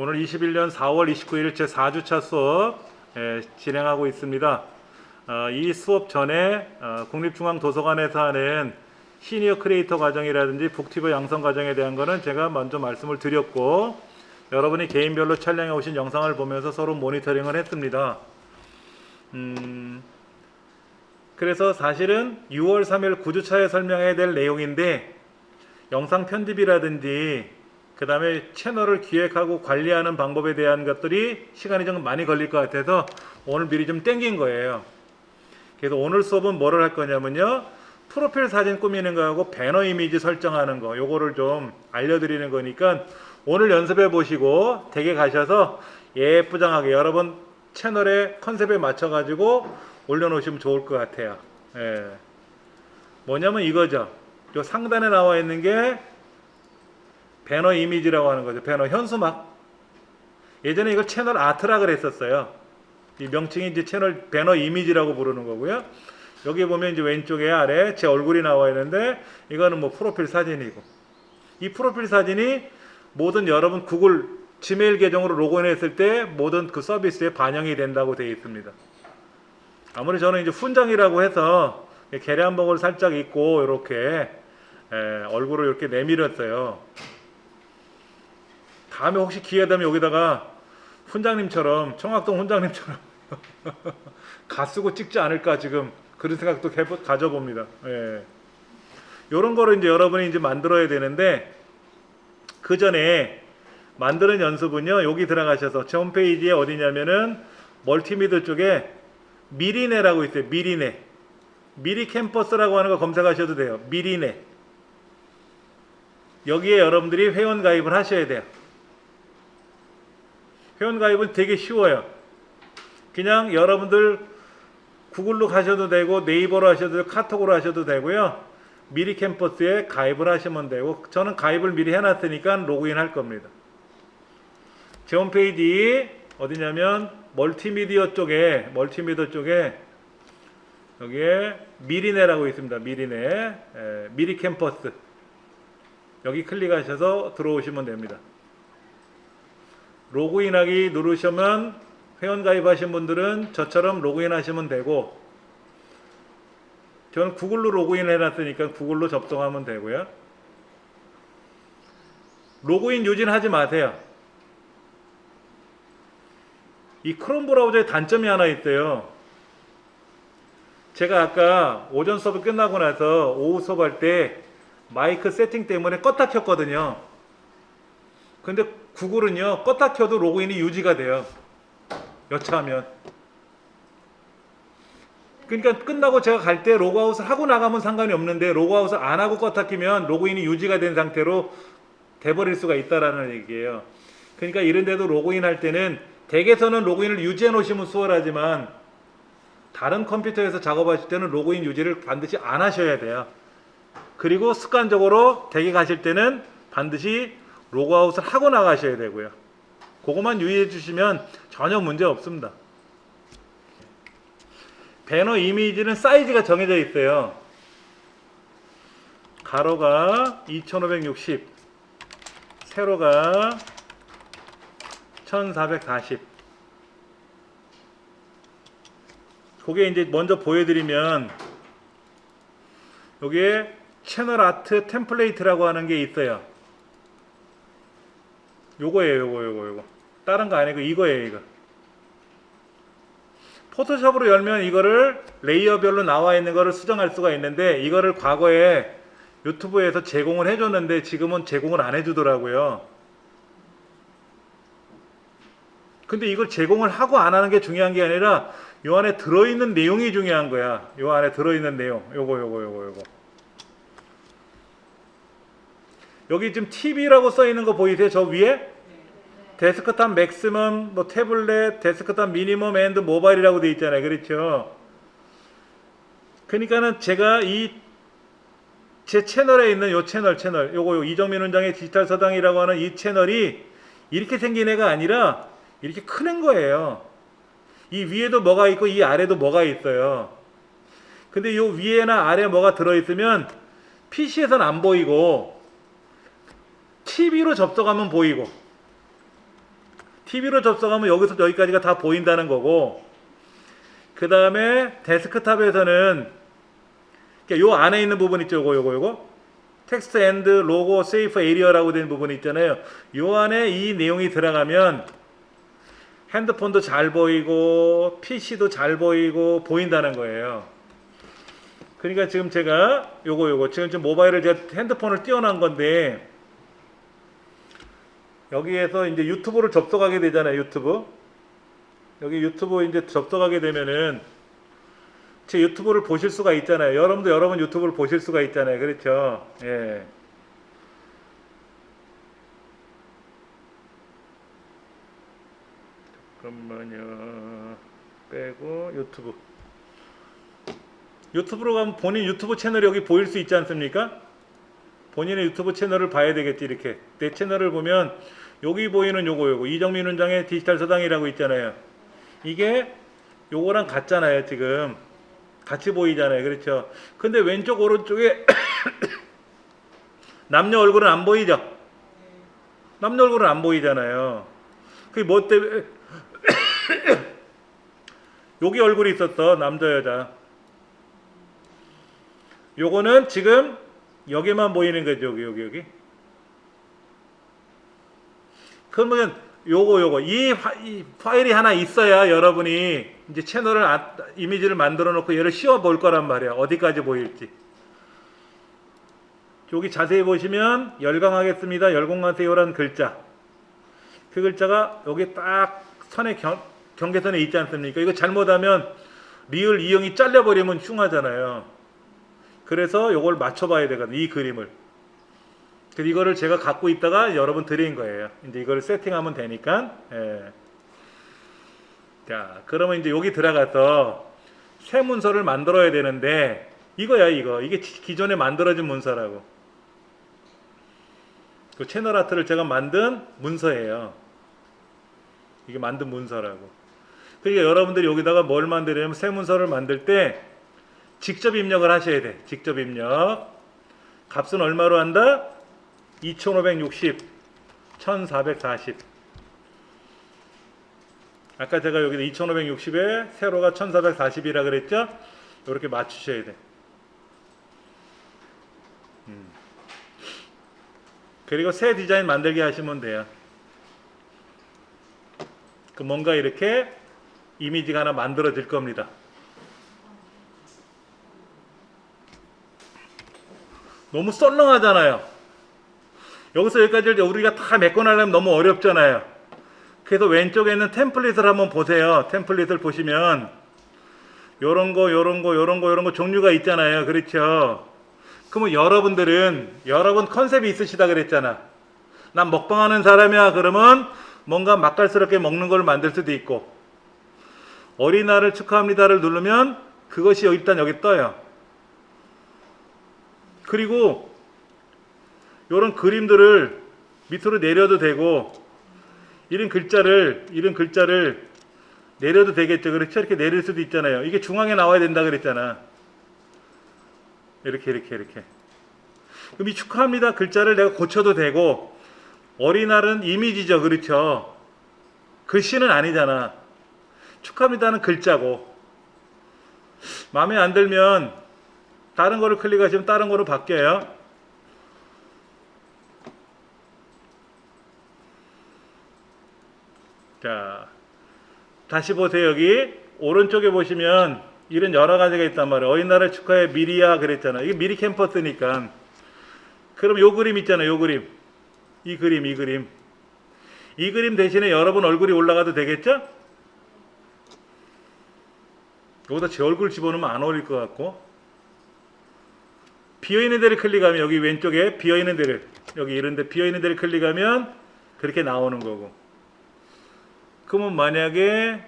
오늘 21년 4월 29일 제 4주차 수업 진행하고 있습니다. 이 수업 전에 국립중앙도서관에서 하는 시니어 크리에이터 과정이라든지 북튜버 양성 과정에 대한 거는 제가 먼저 말씀을 드렸고, 여러분이 개인별로 촬영해 오신 영상을 보면서 서로 모니터링을 했습니다. 그래서 사실은 6월 3일 9주차에 설명해야 될 내용인데, 영상 편집이라든지 그 다음에 채널을 기획하고 관리하는 방법에 대한 것들이 시간이 좀 많이 걸릴 것 같아서 오늘 미리 좀 땡긴 거예요. 그래서 오늘 수업은 뭐를 할 거냐면요, 프로필 사진 꾸미는 거하고 배너 이미지 설정하는 거, 요거를 좀 알려드리는 거니까 오늘 연습해 보시고 댁에 가셔서 예쁘장하게 여러분 채널의 컨셉에 맞춰 가지고 올려놓으시면 좋을 것 같아요. 뭐냐면 이거죠. 요 상단에 나와 있는 게 배너 이미지라고 하는 거죠. 배너 현수막. 예전에 이걸 채널 아트라 그랬었어요. 이 명칭이 이제 채널 배너 이미지라고 부르는 거고요. 여기 보면 이제 왼쪽에 아래 제 얼굴이 나와 있는데, 이거는 뭐 프로필 사진이고, 이 프로필 사진이 모든 여러분 구글 지메일 계정으로 로그인했을 때 모든 그 서비스에 반영이 된다고 되어 있습니다. 아무리 저는 이제 훈장이라고 해서 계량복을 살짝 입고 이렇게 얼굴을 이렇게 내밀었어요. 다음에 혹시 기회 되면 여기다가 훈장님처럼, 청학동 훈장님처럼 가쓰고 찍지 않을까, 지금 그런 생각도 가져봅니다. 요런 거를 이제 여러분이 이제 만들어야 되는데, 그 전에 만드는 연습은요, 여기 들어가셔서 제 홈페이지에 어디냐면은 멀티미디어 쪽에 미리네라고 있어요. 미리네. 미리 캠퍼스라고 하는 거 검색하셔도 돼요. 미리네. 여기에 여러분들이 회원 가입을 하셔야 돼요. 회원 가입은 되게 쉬워요. 그냥 여러분들 구글로 가셔도 되고 네이버로 하셔도 되고 카톡으로 하셔도 되고요. 미리 캠퍼스에 가입을 하시면 되고, 저는 가입을 미리 해놨으니까 로그인 할 겁니다. 제 홈페이지 어디냐면 멀티미디어 쪽에 여기에 미리네라고 있습니다. 미리네, 미리 캠퍼스, 여기 클릭하셔서 들어오시면 됩니다. 로그인하기 누르시면 회원 가입하신 분들은 저처럼 로그인 하시면 되고, 저는 구글로 로그인 해놨으니까 구글로 접속하면 되고요. 로그인 유진하지 마세요. 이 크롬 브라우저에 단점이 하나 있어요. 제가 아까 오전 수업 끝나고 나서 오후 수업할 때 마이크 세팅 때문에 껐다 켰거든요. 근데 구글은요, 껐다 켜도 로그인이 유지가 돼요. 여차하면. 그러니까 끝나고 제가 갈 때 로그아웃을 하고 나가면 상관이 없는데, 로그아웃을 안 하고 껐다 키면 로그인이 유지가 된 상태로 돼버릴 수가 있다라는 얘기예요. 그러니까 이런데도 로그인 할 때는 댁에서는 로그인을 유지해 놓으시면 수월하지만, 다른 컴퓨터에서 작업하실 때는 로그인 유지를 반드시 안 하셔야 돼요. 그리고 습관적으로 댁에 가실 때는 반드시 로그아웃을 하고 나가셔야 되고요. 그것만 유의해 주시면 전혀 문제 없습니다. 배너 이미지는 사이즈가 정해져 있어요. 가로가 2560, 세로가 1440. 그게 이제 먼저 보여드리면, 여기에 채널 아트 템플레이트라고 하는 게 있어요. 요거예요. 요거. 다른 거 아니고 이거예요. 이거. 포토샵으로 열면 이거를 레이어별로 나와 있는 거를 수정할 수가 있는데, 이거를 과거에 유튜브에서 제공을 해줬는데 지금은 제공을 안 해주더라고요. 근데 이걸 제공을 하고 안 하는 게 중요한 게 아니라 요 안에 들어있는 내용이 중요한 거야. 요 안에 들어있는 내용. 요거. 여기 지금 TV라고 써 있는 거 보이세요? 저 위에? 데스크탑 맥시멈, 뭐 태블릿, 데스크탑 미니멈 앤드 모바일이라고 되어 있잖아요. 그렇죠? 그러니까는 제가 제 채널에 있는 요 채널, 요거 이정민 원장의 디지털 서당이라고 하는 이 채널이 이렇게 생긴 애가 아니라 이렇게 큰 애인 거예요. 이 위에도 뭐가 있고 이 아래도 뭐가 있어요. 근데 요 위에나 아래 뭐가 들어있으면 PC에서는 안 보이고 TV로 접속하면 보이고, TV로 접속하면 여기서 여기까지가 다 보인다는 거고, 그 다음에 데스크탑에서는 요 안에 있는 부분 있죠. 요거 텍스트 앤드 로고 세이프 에리어라고 된 부분이 있잖아요. 요 안에 이 내용이 들어가면 핸드폰도 잘 보이고 PC도 잘 보이고 보인다는 거예요. 그러니까 지금 제가 요거 지금 모바일을 제가 핸드폰을 띄워놓은 건데, 여기에서 이제 유튜브를 접속하게 되잖아요. 여기 유튜브 이제 접속하게 되면은 제 유튜브를 보실 수가 있잖아요. 여러분도 여러분 유튜브를 보실 수가 있잖아요. 그렇죠? 예. 잠깐만요. 빼고 유튜브로 가면 본인 유튜브 채널이 여기 보일 수 있지 않습니까? 본인의 유튜브 채널을 봐야 되겠지. 이렇게 내 채널을 보면 여기 보이는 요거 이정민 원장의 디지털 서당이라고 있잖아요. 이게 요거랑 같잖아요. 지금 같이 보이잖아요. 그렇죠? 근데 왼쪽 오른쪽에 남녀 얼굴은 안 보이죠? 남녀 얼굴은 안 보이잖아요. 그게 뭐 때문에 여기 얼굴이 있었어. 남자 여자. 요거는 지금 여기만 보이는 거죠. 여기. 그러면 요거 이 파일이 하나 있어야 여러분이 이제 채널을 이미지를 만들어 놓고 얘를 씌워 볼 거란 말이야. 어디까지 보일지. 여기 자세히 보시면 열광하겠습니다. 열공하세요라는 글자. 그 글자가 여기 딱 선의 경계선에 있지 않습니까? 이거 잘못하면 리을 이응이 잘려버리면 흉하잖아요. 그래서 요걸 맞춰봐야 되거든요. 이 그림을. 그래서 이거를 제가 갖고 있다가 여러분 드린 거예요. 이제 이거를 세팅하면 되니까. 예. 자, 그러면 이제 여기 들어가서 새 문서를 만들어야 되는데, 이거야, 이거. 이게 기존에 만들어진 문서라고. 그 채널 아트를 제가 만든 문서예요. 이게 만든 문서라고. 그러니까 여러분들이 여기다가 뭘 만들냐면 새 문서를 만들 때 직접 입력을 하셔야 돼. 직접 입력. 값은 얼마로 한다? 2560, 1440. 아까 제가 여기 2560에 세로가 1440이라 그랬죠? 이렇게 맞추셔야 돼. 그리고 새 디자인 만들기 하시면 돼요. 그 뭔가 이렇게 이미지가 하나 만들어질 겁니다. 너무 썰렁하잖아요. 여기서 여기까지 우리가 다 메꿔나려면 너무 어렵잖아요. 그래서 왼쪽에 있는 템플릿을 한번 보세요. 템플릿을 보시면 요런 거 종류가 있잖아요. 그렇죠? 그러면 여러분 컨셉이 있으시다 그랬잖아. 난 먹방하는 사람이야. 그러면 뭔가 맛깔스럽게 먹는 걸 만들 수도 있고, 어린이날을 축하합니다를 누르면 그것이 일단 여기 떠요. 그리고 이런 그림들을 밑으로 내려도 되고, 이런 글자를 내려도 되겠죠. 그렇죠? 이렇게 내릴 수도 있잖아요. 이게 중앙에 나와야 된다 그랬잖아. 이렇게. 그럼 이 축하합니다 글자를 내가 고쳐도 되고, 어린이날은 이미지죠. 그렇죠? 글씨는 아니잖아. 축하합니다는 글자고. 마음에 안 들면 다른 거를 클릭하시면 다른 거로 바뀌어요. 자, 다시 보세요. 여기 오른쪽에 보시면 이런 여러 가지가 있단 말이에요. 어린이날을 축하해 미리야 그랬잖아. 이게 미리 캠퍼스니까. 그럼 요 그림 있잖아요. 요 그림. 이 그림 대신에 여러분 얼굴이 올라가도 되겠죠? 여기다 제 얼굴 집어넣으면 안 어울릴 것 같고, 비어있는 데를 클릭하면 여기 왼쪽에 비어있는 데를, 여기 이런데 비어있는 데를 클릭하면 그렇게 나오는 거고. 그러면 만약에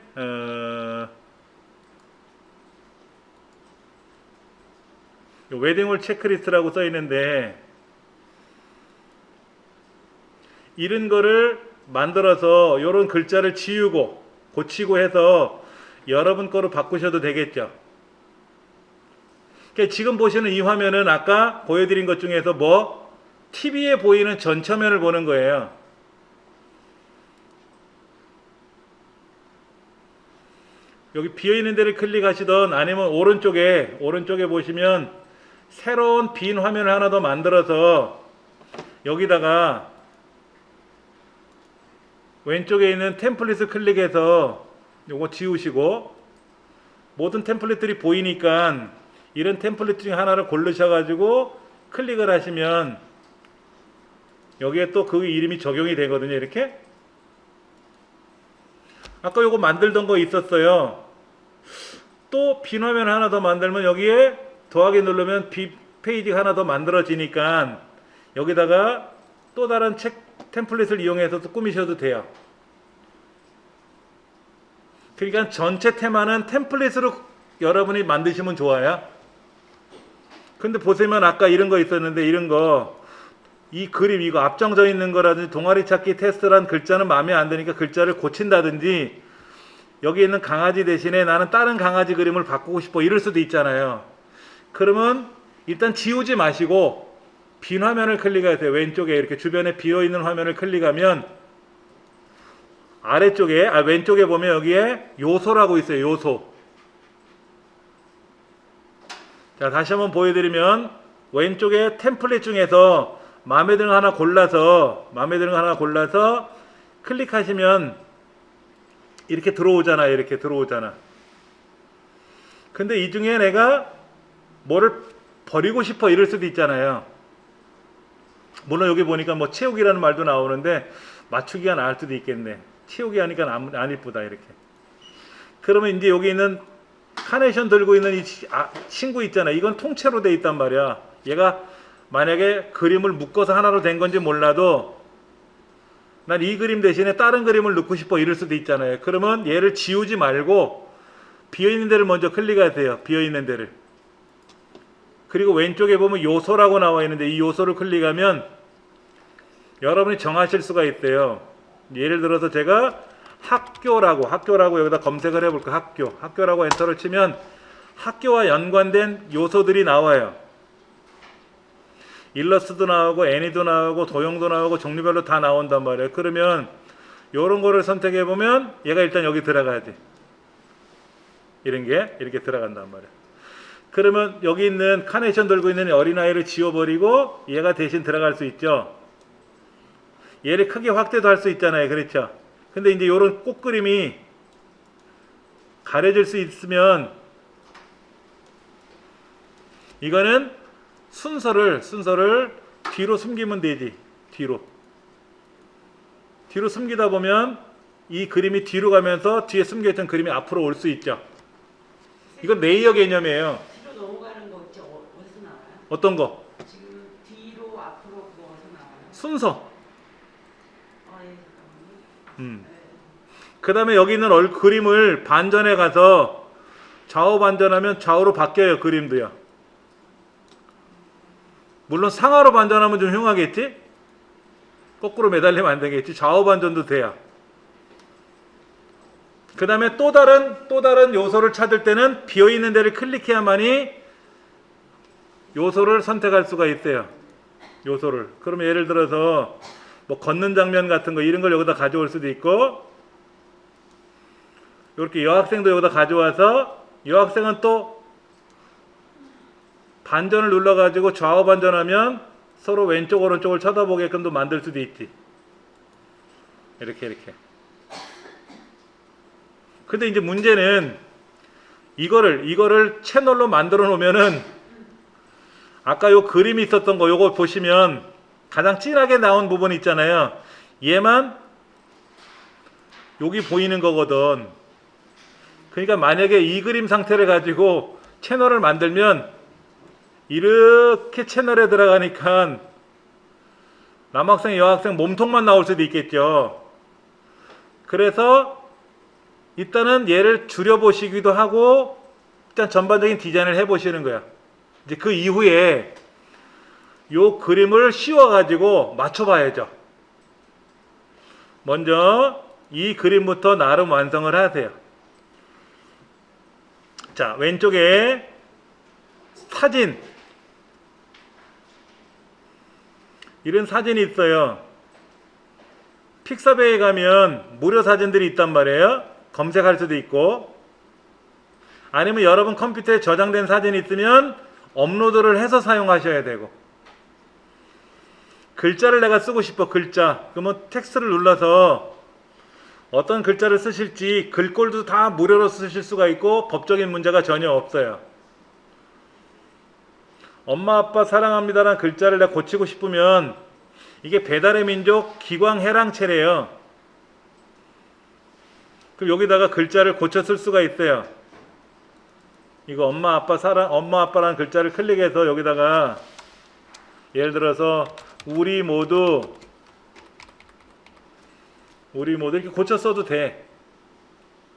웨딩홀 체크리스트라고 써 있는데, 이런 거를 만들어서 이런 글자를 지우고 고치고 해서 여러분 거로 바꾸셔도 되겠죠. 그러니까 지금 보시는 이 화면은 아까 보여드린 것 중에서 TV에 보이는 전처면을 보는 거예요. 여기 비어있는 데를 클릭하시던 아니면 오른쪽에 보시면 새로운 빈 화면을 하나 더 만들어서 여기다가 왼쪽에 있는 템플릿을 클릭해서 요거 지우시고 모든 템플릿들이 보이니까 이런 템플릿 중에 하나를 고르셔가지고 클릭을 하시면 여기에 또 그 이름이 적용이 되거든요. 이렇게 아까 요거 만들던 거 있었어요. 또 빈 화면 하나 더 만들면 여기에 더하기 누르면 페이지가 하나 더 만들어지니까 여기다가 또 다른 책 템플릿을 이용해서 또 꾸미셔도 돼요. 그러니까 전체 테마는 템플릿으로 여러분이 만드시면 좋아요. 근데 보시면 아까 이런 거 있었는데 이런 거 이 그림 이거 앞정져 있는 거라든지 동아리 찾기 테스트란 글자는 마음에 안 드니까 글자를 고친다든지 여기 있는 강아지 대신에 나는 다른 강아지 그림을 바꾸고 싶어 이럴 수도 있잖아요. 그러면 일단 지우지 마시고 빈 화면을 클릭하세요. 왼쪽에 이렇게 주변에 비어있는 화면을 클릭하면 아래쪽에 왼쪽에 보면 여기에 요소라고 있어요. 요소. 자, 다시 한번 보여드리면 왼쪽에 템플릿 중에서 마음에 드는 거 하나 골라서 클릭하시면 이렇게 들어오잖아요. 이렇게 들어오잖아. 근데 이 중에 내가 뭐를 버리고 싶어 이럴 수도 있잖아요. 물론 여기 보니까 뭐 채우기라는 말도 나오는데 맞추기가 나을 수도 있겠네. 채우기 하니까 안 이쁘다 이렇게. 그러면 이제 여기 있는 카네이션 들고 있는 이 친구 있잖아. 이건 통째로 돼 있단 말이야. 얘가 만약에 그림을 묶어서 하나로 된 건지 몰라도 난 이 그림 대신에 다른 그림을 넣고 싶어 이럴 수도 있잖아요. 그러면 얘를 지우지 말고 비어있는 데를 먼저 클릭하세요. 비어있는 데를. 그리고 왼쪽에 보면 요소라고 나와 있는데 이 요소를 클릭하면 여러분이 정하실 수가 있어요. 예를 들어서 제가 학교라고 여기다 검색을 해볼까. 학교라고 엔터를 치면 학교와 연관된 요소들이 나와요. 일러스트도 나오고 애니도 나오고 도형도 나오고 종류별로 다 나온단 말이에요. 그러면 이런 거를 선택해 보면 얘가 일단 여기 들어가야 돼. 이런 게 이렇게 들어간단 말이에요. 그러면 여기 있는 카네이션 들고 있는 어린아이를 지워버리고 얘가 대신 들어갈 수 있죠. 얘를 크게 확대도 할 수 있잖아요. 그렇죠. 근데 이제 이런 꽃그림이 가려질 수 있으면 이거는 순서를 뒤로 숨기면 되지. 뒤로 숨기다 보면 이 그림이 뒤로 가면서 뒤에 숨겨있던 그림이 앞으로 올 수 있죠. 이건 레이어 개념이에요. 뒤로 넘어가는 거 어디서 나와요? 어떤 거? 지금 뒤로 앞으로 그거 어디서 나와요? 순서. 예, 잠깐만요. 그 다음에 여기 있는 그림을 반전해 가서 좌우 반전하면 좌우로 바뀌어요. 그림도요. 물론 상하로 반전하면 좀 흉하겠지? 거꾸로 매달리면 안 되겠지? 좌우 반전도 돼요. 그 다음에 또 다른 요소를 찾을 때는 비어있는 데를 클릭해야만이 요소를 선택할 수가 있어요. 요소를. 그러면 예를 들어서 뭐 걷는 장면 같은 거 이런 걸 여기다 가져올 수도 있고 이렇게 여학생도 여기다 가져와서 여학생은 또 반전을 눌러가지고 좌우 반전하면 서로 왼쪽 오른쪽을 쳐다보게끔도 만들 수도 있지. 이렇게. 근데 이제 문제는 이거를 채널로 만들어 놓으면은 아까 요 그림이 있었던 거 요거 보시면 가장 진하게 나온 부분 있잖아요. 얘만 여기 보이는 거거든. 그러니까 만약에 이 그림 상태를 가지고 채널을 만들면 이렇게 채널에 들어가니까 남학생, 여학생 몸통만 나올 수도 있겠죠. 그래서 일단은 얘를 줄여보시기도 하고 일단 전반적인 디자인을 해보시는 거야. 이제 그 이후에 요 그림을 씌워가지고 맞춰봐야죠. 먼저 이 그림부터 나름 완성을 하세요. 자, 왼쪽에 사진. 이런 사진이 있어요. 픽사베이에 가면 무료 사진들이 있단 말이에요. 검색할 수도 있고. 아니면 여러분 컴퓨터에 저장된 사진이 있으면 업로드를 해서 사용하셔야 되고, 글자를 내가 쓰고 싶어, 글자. 그러면 텍스트를 눌러서 어떤 글자를 쓰실지 글꼴도 다 무료로 쓰실 수가 있고 법적인 문제가 전혀 없어요. 엄마 아빠 사랑합니다라는 글자를 내가 고치고 싶으면 이게 배달의 민족 기광해랑체래요. 그럼 여기다가 글자를 고쳐 쓸 수가 있어요. 이거 엄마 아빠라는 글자를 클릭해서 여기다가 예를 들어서 우리 모두 이렇게 고쳐 써도 돼.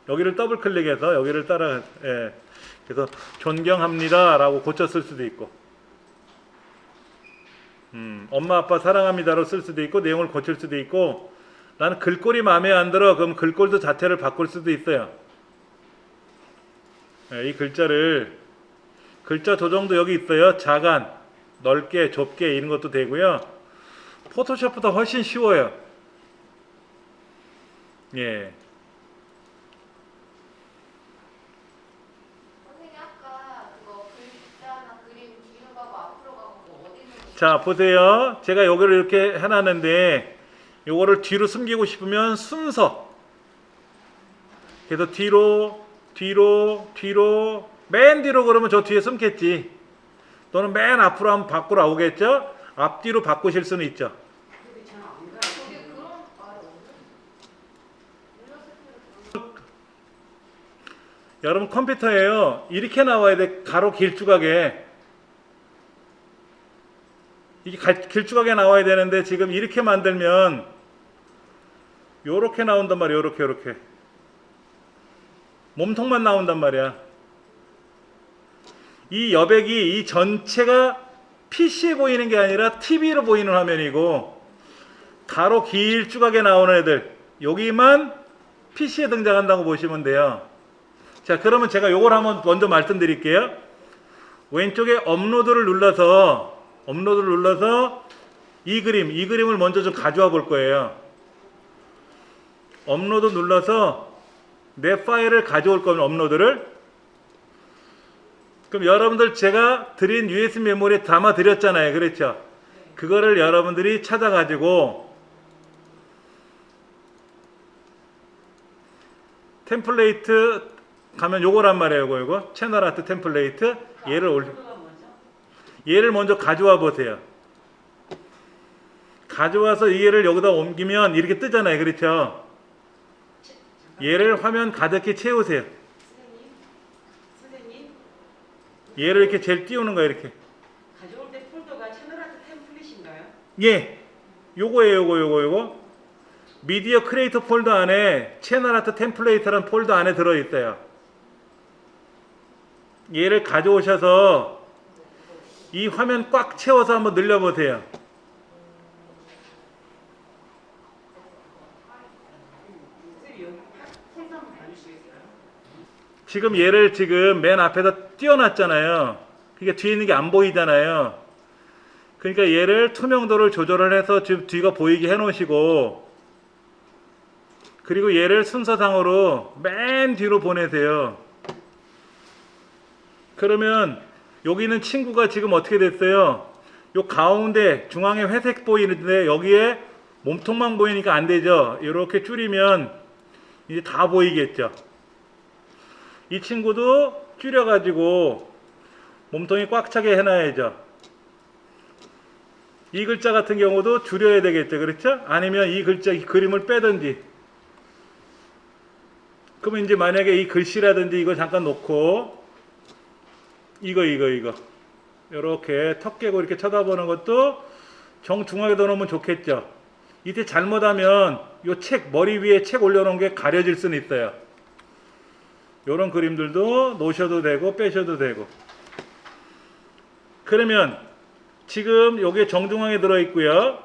여기를 더블 클릭해서 여기를 따라, 예. 그래서 존경합니다 라고 고쳐 쓸 수도 있고, 엄마 아빠 사랑합니다로 쓸 수도 있고, 내용을 고칠 수도 있고, 나는 글꼴이 마음에 안 들어. 그럼 글꼴도 자체를 바꿀 수도 있어요. 예, 이 글자 조정도 여기 있어요. 자간, 넓게, 좁게 이런 것도 되고요. 포토샵보다 훨씬 쉬워요. 예. 선생님 아까 그거 글자나 그림 뒤로 가고 앞으로 가고 뭐 어디 있는 자, 보세요. 제가 여기를 이렇게 해놨는데 요거를 뒤로 숨기고 싶으면 순서. 그래서 뒤로, 맨 뒤로 그러면 저 뒤에 숨겠지. 또는 맨 앞으로 하면 밖으로 나오겠죠? 앞뒤로 바꾸실 수는 있죠. 그게 잘안 가요. 저기 그런 말이 없는? 여러분 컴퓨터에요. 이렇게 나와야 돼. 가로 길쭉하게. 이게 길쭉하게 나와야 되는데 지금 이렇게 만들면 요렇게 나온단 말이에요. 요렇게. 몸통만 나온단 말이야. 이 여백이 이 전체가 PC에 보이는 게 아니라 TV로 보이는 화면이고, 가로 길쭉하게 나오는 애들 여기만 PC에 등장한다고 보시면 돼요. 자, 그러면 제가 요걸 한번 먼저 말씀드릴게요. 왼쪽에 업로드를 눌러서 이 그림을 먼저 좀 가져와 볼 거예요. 업로드 눌러서 내 파일을 가져올 거면 업로드를, 그럼 여러분들 제가 드린 USB 메모리에 담아 드렸잖아요. 그렇죠? 그거를 여러분들이 찾아가지고 템플레이트 가면 요거란 말이에요. 요거 채널 아트 템플레이트, 얘를 먼저 가져와 보세요. 가져와서 얘를 여기다 옮기면 이렇게 뜨잖아요. 그렇죠? 얘를 화면 가득히 채우세요. 선생님, 얘를 이렇게 제일 띄우는 거예요. 이렇게. 가져올 때 폴더가 채널 아트 템플릿인가요? 예. 요거. 미디어 크리에이터 폴더 안에 채널 아트 템플레이트라는 폴더 안에 들어있어요. 얘를 가져오셔서 이 화면 꽉 채워서 한번 늘려보세요. 선생님, 여기 폴더 한번 봐주시겠어요? 지금 얘를 맨 앞에다 띄워놨잖아요. 그러니까 뒤에 있는 게 안 보이잖아요. 그러니까 얘를 투명도를 조절을 해서 지금 뒤가 보이게 해놓으시고, 그리고 얘를 순서상으로 맨 뒤로 보내세요. 그러면 여기 있는 친구가 지금 어떻게 됐어요? 요 가운데 중앙에 회색 보이는데 여기에 몸통만 보이니까 안 되죠. 이렇게 줄이면 이제 다 보이겠죠. 이 친구도 줄여가지고 몸통이 꽉 차게 해놔야죠. 이 글자 같은 경우도 줄여야 되겠죠. 그렇죠? 아니면 이 글자, 이 그림을 빼든지. 그러면 이제 만약에 이 글씨라든지 이거 잠깐 놓고 이거 이렇게 턱 깨고 이렇게 쳐다보는 것도 정중하게 넣어놓으면 좋겠죠. 이때 잘못하면 요 책 머리 위에 책 올려놓은 게 가려질 수는 있어요. 요런 그림들도 놓으셔도 되고 빼셔도 되고. 그러면 지금 여기에 정중앙에 들어있고요.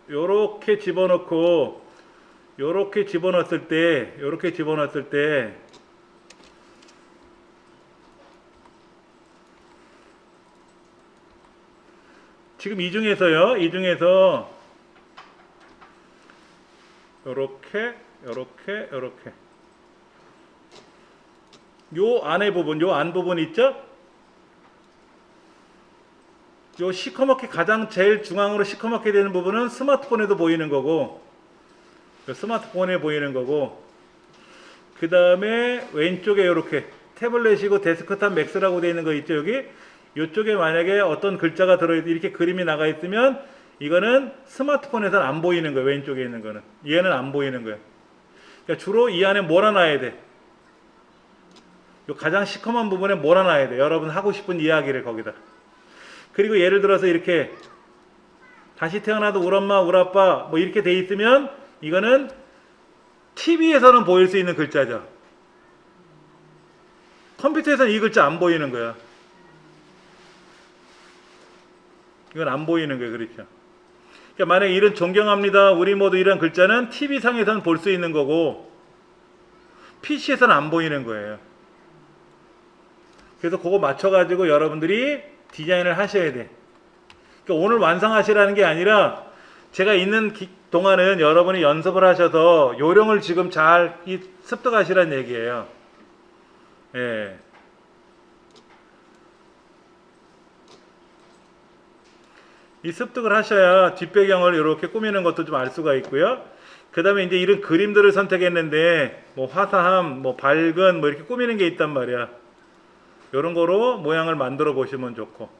요렇게 집어넣고 요렇게 집어넣었을 때 지금 이 중에서 요렇게 요 안에 부분, 요 안 부분 있죠? 요 시커멓게 가장 제일 중앙으로 시커멓게 되는 부분은 스마트폰에도 보이는 거고, 스마트폰에 보이는 거고, 그 다음에 왼쪽에 이렇게 태블릿이고 데스크탑 맥스라고 되어 있는 거 있죠? 여기 이쪽에 만약에 어떤 글자가 들어있 이렇게 그림이 나가 있으면 이거는 스마트폰에서는 안 보이는 거예요. 왼쪽에 있는 거는 얘는 안 보이는 거예요. 그러니까 주로 이 안에 몰아놔야 돼. 요 가장 시커먼 부분에 몰아놔야 돼. 여러분 하고 싶은 이야기를 거기다. 그리고 예를 들어서 이렇게 다시 태어나도 우리 엄마 우리 아빠 뭐 이렇게 돼 있으면 이거는 TV에서는 보일 수 있는 글자죠. 컴퓨터에서는 이 글자 안 보이는 거야. 이건 안 보이는 거예요. 그렇죠. 그러니까 만약에 이런 존경합니다. 우리 모두 이런 글자는 TV상에서는 볼 수 있는 거고 PC에서는 안 보이는 거예요. 그래서 그거 맞춰가지고 여러분들이 디자인을 하셔야 돼. 그러니까 오늘 완성하시라는 게 아니라 제가 있는 동안은 여러분이 연습을 하셔서 요령을 지금 잘 습득하시라는 얘기예요. 예. 이 습득을 하셔야 뒷배경을 이렇게 꾸미는 것도 좀 알 수가 있고요. 그 다음에 이제 이런 그림들을 선택했는데 뭐 화사함, 뭐 밝은 뭐 이렇게 꾸미는 게 있단 말이야. 이런 거로 모양을 만들어 보시면 좋고,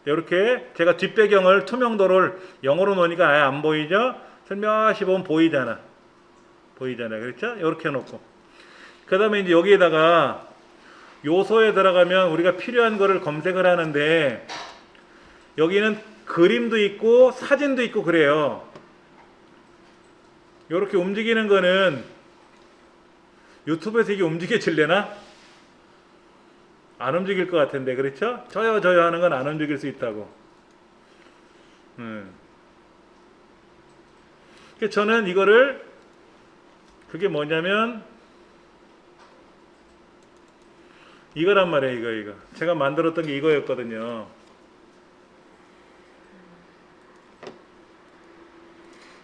이렇게 제가 뒷배경을 투명도를 0으로 놓으니까 아예 안 보이죠? 슬며시 보면 보이잖아. 보이잖아요. 그렇죠? 이렇게 해놓고, 그 다음에 이제 여기에다가 요소에 들어가면 우리가 필요한 거를 검색을 하는데 여기는 그림도 있고 사진도 있고 그래요. 이렇게 움직이는 거는 유튜브에서 이게 움직여질래나? 안 움직일 것 같은데, 그렇죠? 저요 저요 하는 건 안 움직일 수 있다고. 그래서 저는 이거를, 그게 뭐냐면 이거란 말이에요. 이거 제가 만들었던 게 이거였거든요.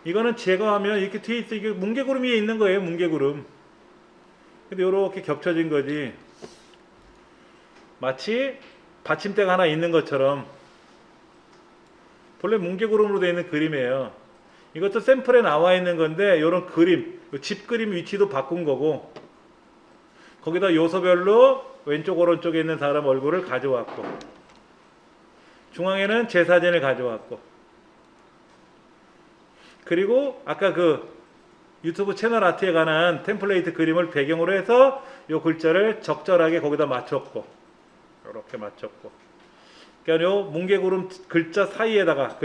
이거는 제거하면 이렇게 뒤에 있어. 이게 뭉게구름 위에 있는 거예요. 뭉게구름. 근데 이렇게 겹쳐진 거지. 마치 받침대가 하나 있는 것처럼. 본래 뭉게구름으로 되어 있는 그림이에요. 이것도 샘플에 나와 있는 건데 이런 그림, 집 그림 위치도 바꾼 거고, 거기다 요소별로 왼쪽 오른쪽에 있는 사람 얼굴을 가져왔고, 중앙에는 제 사진을 가져왔고, 그리고 아까 그 유튜브 채널 아트에 관한 템플레이트 그림을 배경으로 해서 요 글자를 적절하게 거기다 맞췄고, 이렇게 맞췄고, 그러니까 요 뭉게구름 글자 사이에다가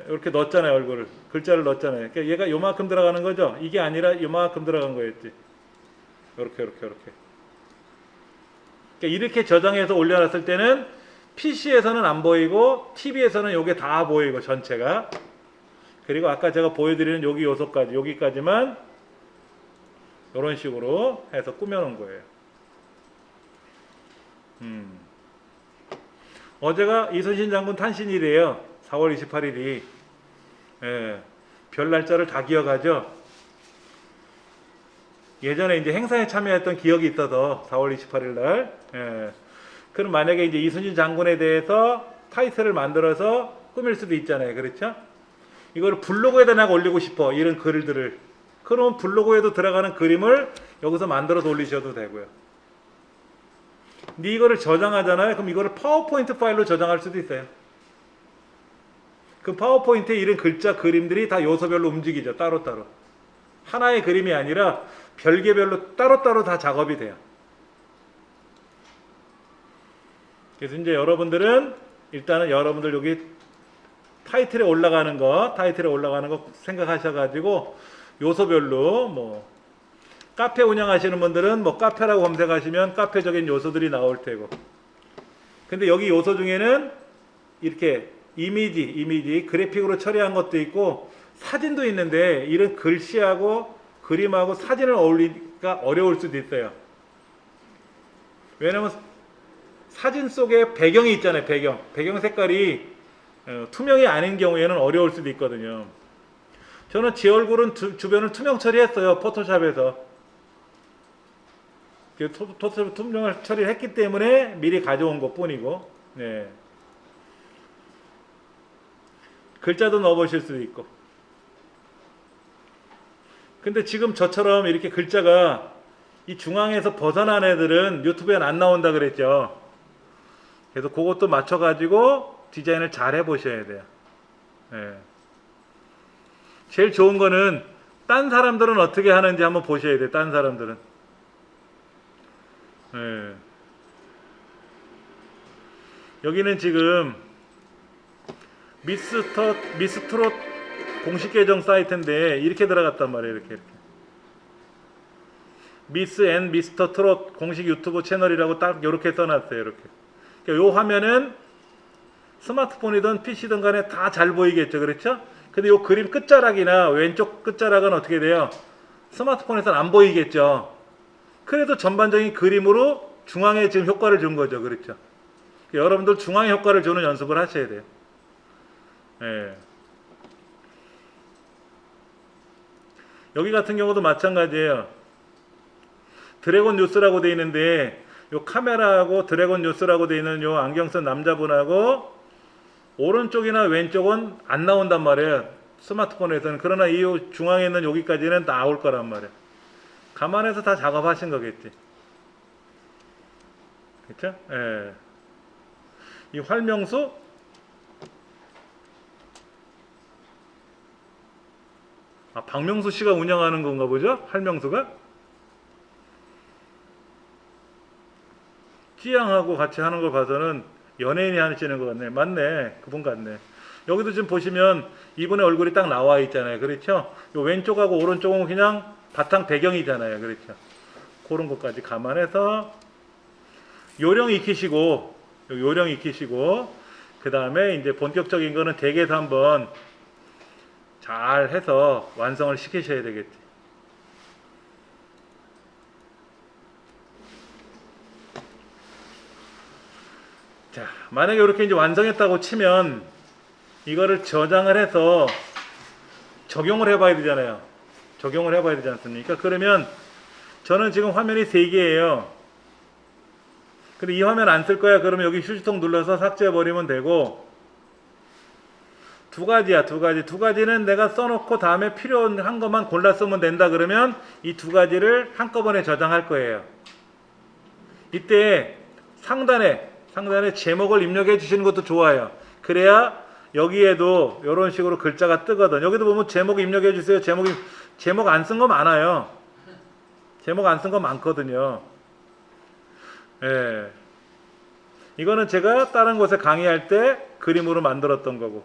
이렇게 넣었잖아요. 얼굴을, 글자를 넣었잖아요. 그러니까 얘가 요만큼 들어가는 거죠. 이게 아니라 요만큼 들어간 거였지. 이렇게. 그러니까 이렇게 저장해서 올려놨을 때는 PC에서는 안 보이고 TV에서는 요게 다 보이고 전체가. 그리고 아까 제가 보여드리는 여기 요소까지, 여기까지만 이런 식으로 해서 꾸며놓은 거예요. 어제가 이순신 장군 탄신일이에요. 4월 28일이. 예, 별 날짜를 다 기억하죠. 예전에 이제 행사에 참여했던 기억이 있어서 4월 28일 날. 예. 그럼 만약에 이제 이순신 장군에 대해서 타이틀을 만들어서 꾸밀 수도 있잖아요. 그렇죠? 이걸 블로그에다 내가 올리고 싶어. 이런 글들을. 그럼 블로그에도 들어가는 그림을 여기서 만들어서 올리셔도 되고요. 근데 이거를 저장하잖아요. 그럼 이거를 파워포인트 파일로 저장할 수도 있어요. 그 파워포인트에 이런 글자, 그림들이 다 요소별로 움직이죠. 따로따로. 하나의 그림이 아니라 별개별로 따로따로 다 작업이 돼요. 그래서 이제 여러분들은 일단은 여러분들 여기 타이틀에 올라가는 거 생각하셔가지고 요소별로, 뭐 카페 운영하시는 분들은 뭐 카페라고 검색하시면 카페적인 요소들이 나올 테고, 근데 여기 요소 중에는 이렇게 이미지 그래픽으로 처리한 것도 있고 사진도 있는데 이런 글씨하고 그림하고 사진을 어울리기가 어려울 수도 있어요. 왜냐면 사진 속에 배경이 있잖아요. 배경 색깔이 투명이 아닌 경우에는 어려울 수도 있거든요. 저는 제 얼굴은 주변을 투명 처리했어요. 포토샵에서. 포토샵 투명을 처리했기 때문에 미리 가져온 것 뿐이고. 네. 글자도 넣어보실 수도 있고. 근데 지금 저처럼 이렇게 글자가 이 중앙에서 벗어난 애들은 유튜브에는 안 나온다 그랬죠. 그래서 그것도 맞춰가지고 디자인을 잘 해보셔야 돼요. 네. 제일 좋은 거는 딴 사람들은 어떻게 하는지 한번 보셔야 돼요. 딴 사람들은. 네. 여기는 지금 미스트롯 공식 계정 사이트인데 이렇게 들어갔단 말이에요. 이렇게. 미스 앤 미스터 트롯 공식 유튜브 채널이라고 딱 이렇게 써놨어요. 이렇게. 그러니까 요 화면은 스마트폰이든 PC든 간에 다 잘 보이겠죠. 그렇죠? 근데 요 그림 끝자락이나 왼쪽 끝자락은 어떻게 돼요? 스마트폰에서는 안 보이겠죠. 그래도 전반적인 그림으로 중앙에 지금 효과를 준 거죠. 그렇죠? 여러분들 중앙에 효과를 주는 연습을 하셔야 돼요. 예. 여기 같은 경우도 마찬가지예요. 드래곤 뉴스라고 되어 있는데 요 카메라하고 드래곤 뉴스라고 되어 있는 요 안경 쓴 남자분하고 오른쪽이나 왼쪽은 안 나온단 말이에요. 스마트폰에서는. 그러나 이 중앙에 있는 여기까지는 나올 거란 말이에요. 감안해서 다 작업하신 거겠지. 그렇죠? 예. 이 활명수 박명수 씨가 운영하는 건가 보죠? 활명수가? 찌양하고 같이 하는 걸 봐서는 연예인이 하시는 것 같네. 맞네. 그분 같네. 여기도 지금 보시면 이분의 얼굴이 딱 나와 있잖아요. 그렇죠? 요 왼쪽하고 오른쪽은 그냥 바탕 배경이잖아요. 그렇죠? 그런 것까지 감안해서 요령 익히시고 그 다음에 이제 본격적인 거는 댁에서 한번 잘 해서 완성을 시키셔야 되겠지. 자, 만약에 이렇게 이제 완성했다고 치면 이거를 저장을 해서 적용을 해봐야 되잖아요. 적용을 해봐야 되지 않습니까? 그러면 저는 지금 화면이 3개예요. 근데 이 화면 안 쓸 거야. 그러면 여기 휴지통 눌러서 삭제해버리면 되고, 두 가지야. 두 가지는 내가 써놓고 다음에 필요한 것만 골라 쓰면 된다. 그러면 이 두 가지를 한꺼번에 저장할 거예요. 이때 상단에 제목을 입력해 주시는 것도 좋아요. 그래야 여기에도 이런 식으로 글자가 뜨거든. 여기도 보면 제목 입력해 주세요. 제목 안 쓴 거 많아요. 제목 안 쓴 거 많거든요. 예. 이거는 제가 다른 곳에 강의할 때 그림으로 만들었던 거고,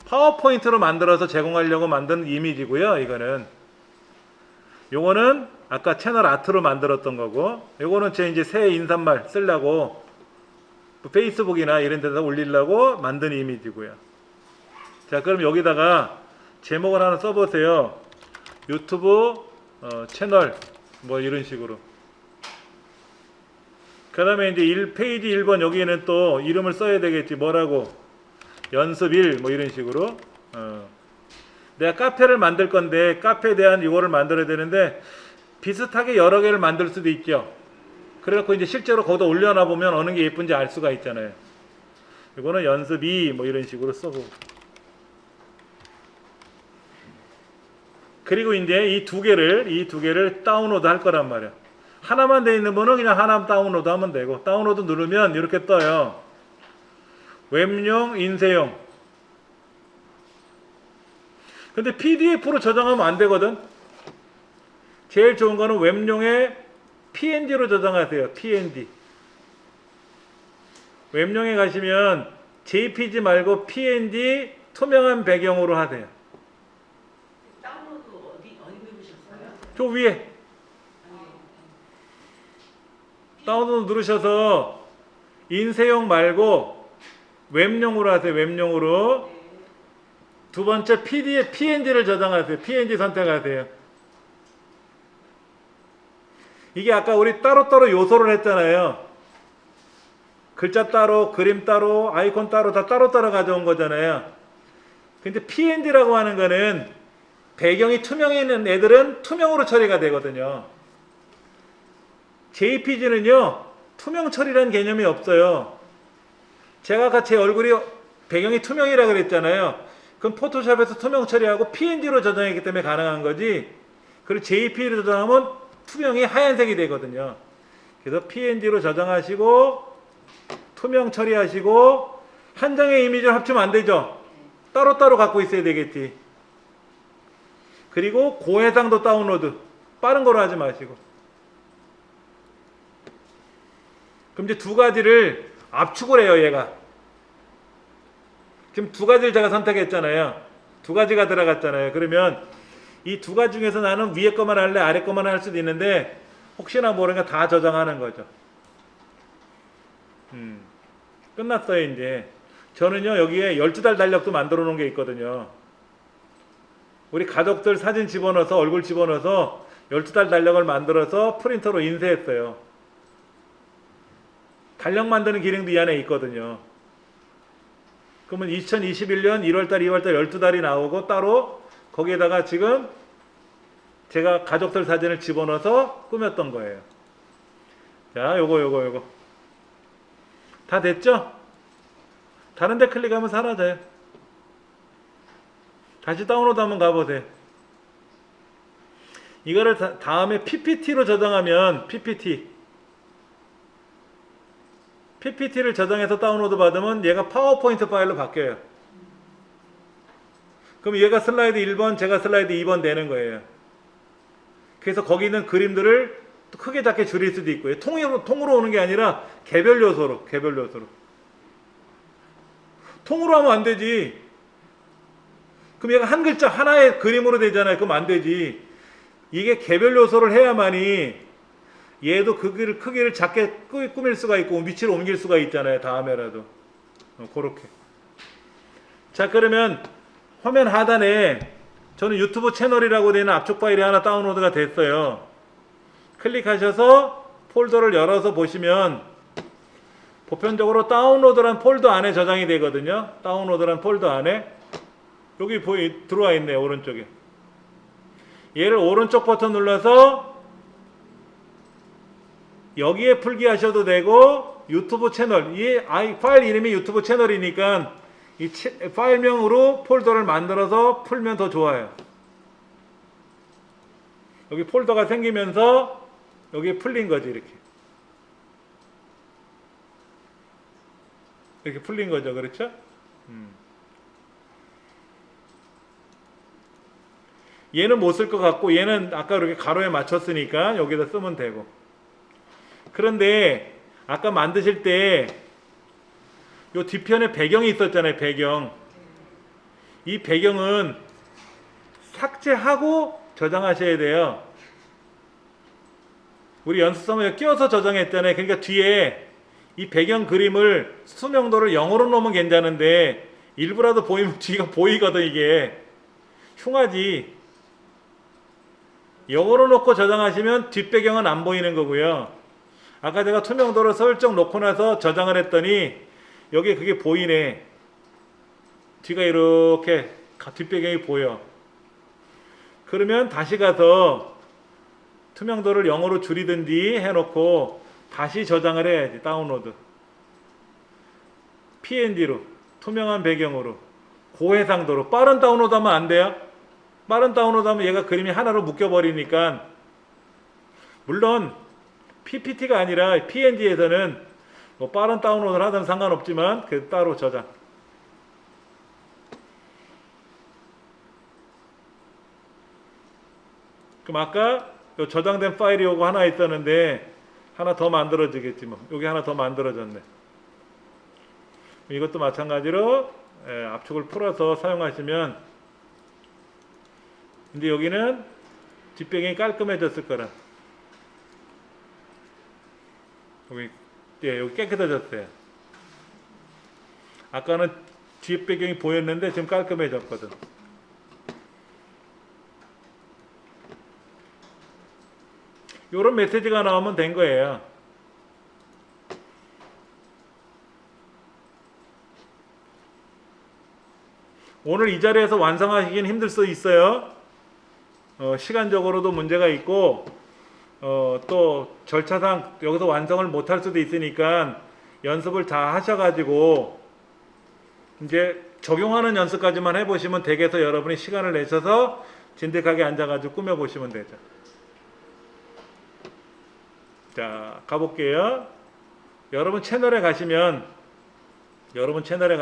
파워포인트로 만들어서 제공하려고 만든 이미지고요. 요거는 아까 채널 아트로 만들었던 거고, 요거는 제 이제 새 인사말 쓰려고 페이스북이나 이런 데다 올리려고 만든 이미지고요. 자, 그럼 여기다가 제목을 하나 써보세요. 유튜브 채널 뭐 이런 식으로. 그 다음에 이제 페이지 1번 여기에는 또 이름을 써야 되겠지. 뭐라고? 연습 1 뭐 이런 식으로. 내가 카페를 만들 건데 카페에 대한 이거를 만들어야 되는데 비슷하게 여러 개를 만들 수도 있죠. 그래갖고 이제 실제로 거기다 올려놔 보면 어느 게 예쁜지 알 수가 있잖아요. 이거는 연습 2 뭐 이런 식으로 써보고. 그리고 이제 이 두 개를 다운로드 할 거란 말이야. 하나만 돼 있는 분은 그냥 하나 다운로드 하면 되고, 다운로드 누르면 이렇게 떠요. 웹용, 인쇄용. 근데 PDF로 저장하면 안 되거든. 제일 좋은 거는 웹용에 PNG로 저장하세요. PNG. 웹용에 가시면 JPG 말고 PNG 투명한 배경으로 하세요. 다운로드 어디 누르셨어요? 저 위에 다운로드 누르셔서 인쇄용 말고 웹용으로 하세요. 웹용으로. 두 번째 PNG를 저장하세요. PNG 선택하세요. 이게 아까 우리 따로따로 요소를 했잖아요. 글자 따로, 그림 따로, 아이콘 따로 다 따로따로 가져온 거잖아요. 근데 PNG라고 하는 거는 배경이 투명인 애들은 투명으로 처리가 되거든요. JPG는요 투명 처리라는 개념이 없어요. 제가 아까 제 얼굴이 배경이 투명이라 그랬잖아요. 그럼 포토샵에서 투명 처리하고 PNG로 저장했기 때문에 가능한 거지. 그리고 JPG로 저장하면 투명이 하얀색이 되거든요. 그래서 PNG로 저장하시고 투명 처리하시고 한 장의 이미지를 합치면 안 되죠. 따로따로 갖고 있어야 되겠지. 그리고 고해상도 다운로드 빠른 거로 하지 마시고. 그럼 이제 두 가지를 압축을 해요. 얘가 지금 두 가지를 제가 선택했잖아요. 두 가지가 들어갔잖아요. 그러면 이 두 가지 중에서 나는 위에 거만 할래 아래 거만 할 수도 있는데 혹시나 모르니까 다 저장하는 거죠. 끝났어요. 이제 저는요 여기에 12달 달력도 만들어 놓은 게 있거든요. 우리 가족들 사진 집어넣어서 얼굴 집어넣어서 12달 달력을 만들어서 프린터로 인쇄했어요. 달력 만드는 기능도 이 안에 있거든요. 그러면 2021년 1월달, 2월달 12달이 나오고 따로 거기에다가 지금 제가 가족들 사진을 집어넣어서 꾸몄던 거예요. 자, 요거. 다 됐죠? 다른 데 클릭하면 사라져요. 다시 다운로드 한번 가보세요. 이거를 다음에 PPT로 저장하면 PPT를 저장해서 다운로드 받으면 얘가 파워포인트 파일로 바뀌어요. 그럼 얘가 슬라이드 1번, 제가 슬라이드 2번 되는 거예요. 그래서 거기 있는 그림들을 크게 작게 줄일 수도 있고요. 통으로 오는 게 아니라 개별 요소로. 통으로 하면 안 되지. 그럼 얘가 한 글자 하나의 그림으로 되잖아요. 그럼 안 되지. 이게 개별 요소를 해야만이 얘도 크기를 작게 꾸밀 수가 있고 위치를 옮길 수가 있잖아요. 다음에라도. 그렇게. 자, 그러면 화면 하단에 저는 유튜브 채널이라고 되는 압축 파일이 하나 다운로드가 됐어요. 클릭하셔서 폴더를 열어서 보시면 보편적으로 다운로드란 폴더 안에 저장이 되거든요. 다운로드란 폴더 안에 여기 들어와 있네요. 오른쪽에. 얘를 오른쪽 버튼 눌러서 여기에 풀기 하셔도 되고 유튜브 채널, 이 파일 이름이 유튜브 채널이니까 이 파일명으로 폴더를 만들어서 풀면 더 좋아요. 여기 폴더가 생기면서 여기에 풀린 거지. 이렇게 풀린 거죠. 그렇죠? 얘는 못 쓸 것 같고 얘는 아까 이렇게 가로에 맞췄으니까 여기다 쓰면 되고. 그런데 아까 만드실 때 요 뒤편에 배경이 있었잖아요. 배경. 이 배경은 삭제하고 저장하셔야 돼요. 우리 연습성을 끼워서 저장했잖아요. 그러니까 뒤에 이 배경 그림을 수명도를 0으로 놓으면 괜찮은데 일부라도 보이면 뒤가 보이거든. 이게 흉하지. 0으로 놓고 저장하시면 뒷배경은 안 보이는 거고요. 아까 제가 투명도를 설정 놓고 나서 저장을 했더니 여기 그게 보이네. 뒤가 이렇게 뒷배경이 보여. 그러면 다시 가서 투명도를 0으로 줄이든지 해놓고 다시 저장을 해야지. 다운로드. PNG로 투명한 배경으로 고해상도로. 빠른 다운로드 하면 안 돼요. 빠른 다운로드 하면 얘가 그림이 하나로 묶여버리니까. 물론 PPT가 아니라 PNG에서는 뭐 빠른 다운로드를 하든 상관없지만 그 따로 저장. 그럼 아까 요 저장된 파일이 요거 하나 있었는데 하나 더 만들어지겠지 뭐. 여기 하나 더 만들어졌네. 이것도 마찬가지로 압축을 풀어서 사용하시면, 근데 여기는 뒷배경이 깔끔해졌을 거라. 여기 깨끗해졌어요. 아까는 뒷배경이 보였는데 지금 깔끔해졌거든. 요런 메시지가 나오면 된 거예요. 오늘 이 자리에서 완성하시긴 힘들 수 있어요. 시간적으로도 문제가 있고 또 절차상 여기서 완성을 못할 수도 있으니까 연습을 다 하셔가지고 이제 적용하는 연습까지만 해보시면 댁에서 여러분이 시간을 내셔서 진득하게 앉아가지고 꾸며보시면 되죠. 자, 가볼게요. 여러분 채널에 가시면 여러분 채널이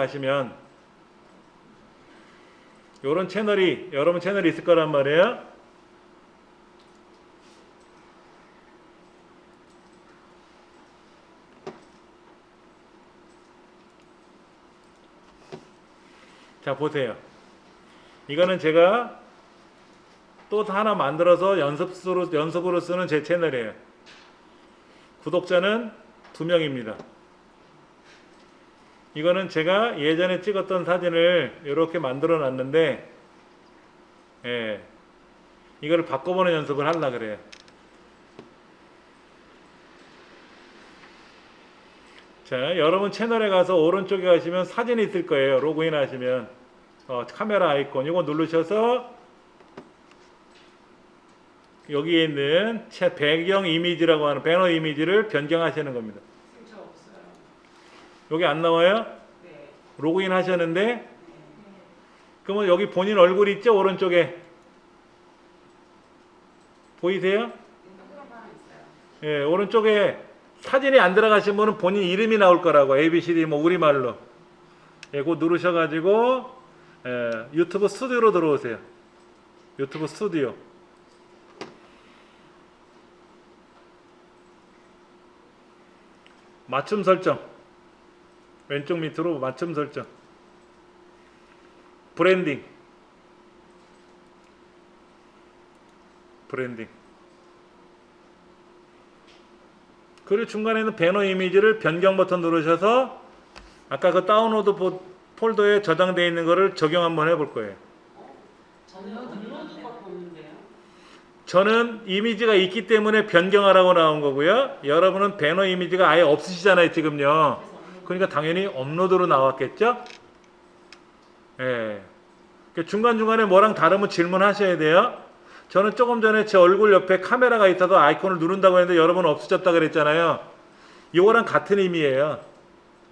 있을 거란 말이에요. 자, 보세요. 이거는 제가 또 하나 만들어서 연습으로 쓰는 제 채널이에요. 구독자는 2명입니다. 이거는 제가 예전에 찍었던 사진을 이렇게 만들어 놨는데, 예, 이거를 바꿔보는 연습을 하려고 그래요. 자, 여러분 채널에 가서 오른쪽에 가시면 사진이 있을 거예요. 로그인 하시면 카메라 아이콘 이거 누르셔서 여기에 있는 배경 이미지라고 하는 배너 이미지를 변경하시는 겁니다. 저 없어요. 여기 안 나와요? 네. 로그인 하셨는데 그러면 여기 본인 얼굴 있죠? 오른쪽에 보이세요? 동그라미 있어요. 예, 오른쪽에 사진이 안 들어가신 분은 본인 이름이 나올 거라고. ABCD 뭐 우리말로. 예, 그거 누르셔가지고 유튜브 스튜디오로 들어오세요. 유튜브 스튜디오. 맞춤 설정. 왼쪽 밑으로 맞춤 설정. 브랜딩. 그리고 중간에 있는 배너 이미지를 변경 버튼 누르셔서 아까 그 다운로드 폴더에 저장되어 있는 거를 적용 한번 해볼 거예요. 저는 업로드가 보는데요. 저는 이미지가 있기 때문에 변경하라고 나온 거고요. 여러분은 배너 이미지가 아예 없으시잖아요, 지금요. 그러니까 당연히 업로드로 나왔겠죠? 예. 중간중간에 뭐랑 다르면 질문하셔야 돼요. 저는 조금 전에 제 얼굴 옆에 카메라가 있어서 아이콘을 누른다고 했는데 여러분은 없어졌다 그랬잖아요. 이거랑 같은 의미예요.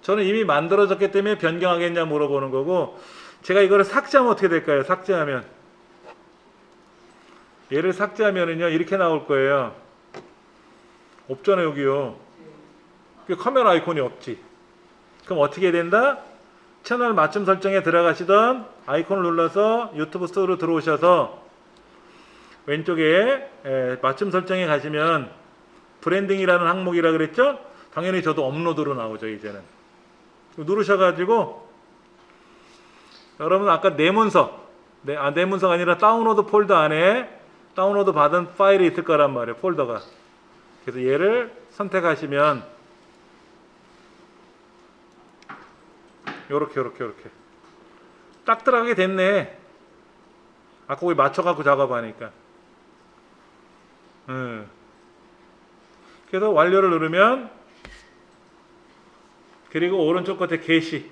저는 이미 만들어졌기 때문에 변경하겠냐 물어보는 거고, 제가 이거를 삭제하면 어떻게 될까요? 삭제하면 얘를 삭제하면은요 이렇게 나올 거예요. 없잖아요, 여기요. 카메라 아이콘이 없지. 그럼 어떻게 된다? 채널 맞춤 설정에 들어가시던 아이콘을 눌러서 유튜브 스토어로 들어오셔서 왼쪽에 맞춤 설정에 가시면 브랜딩이라는 항목이라 그랬죠? 당연히 저도 업로드로 나오죠, 이제는. 누르셔가지고 여러분 아까 내 문서가 아니라 다운로드 폴더 안에 다운로드 받은 파일이 있을 거란 말이에요, 폴더가. 그래서 얘를 선택하시면 요렇게 딱 들어가게 됐네. 아까 거기 맞춰갖고 작업하니까. 그래서 완료를 누르면, 그리고 오른쪽 끝에 게시.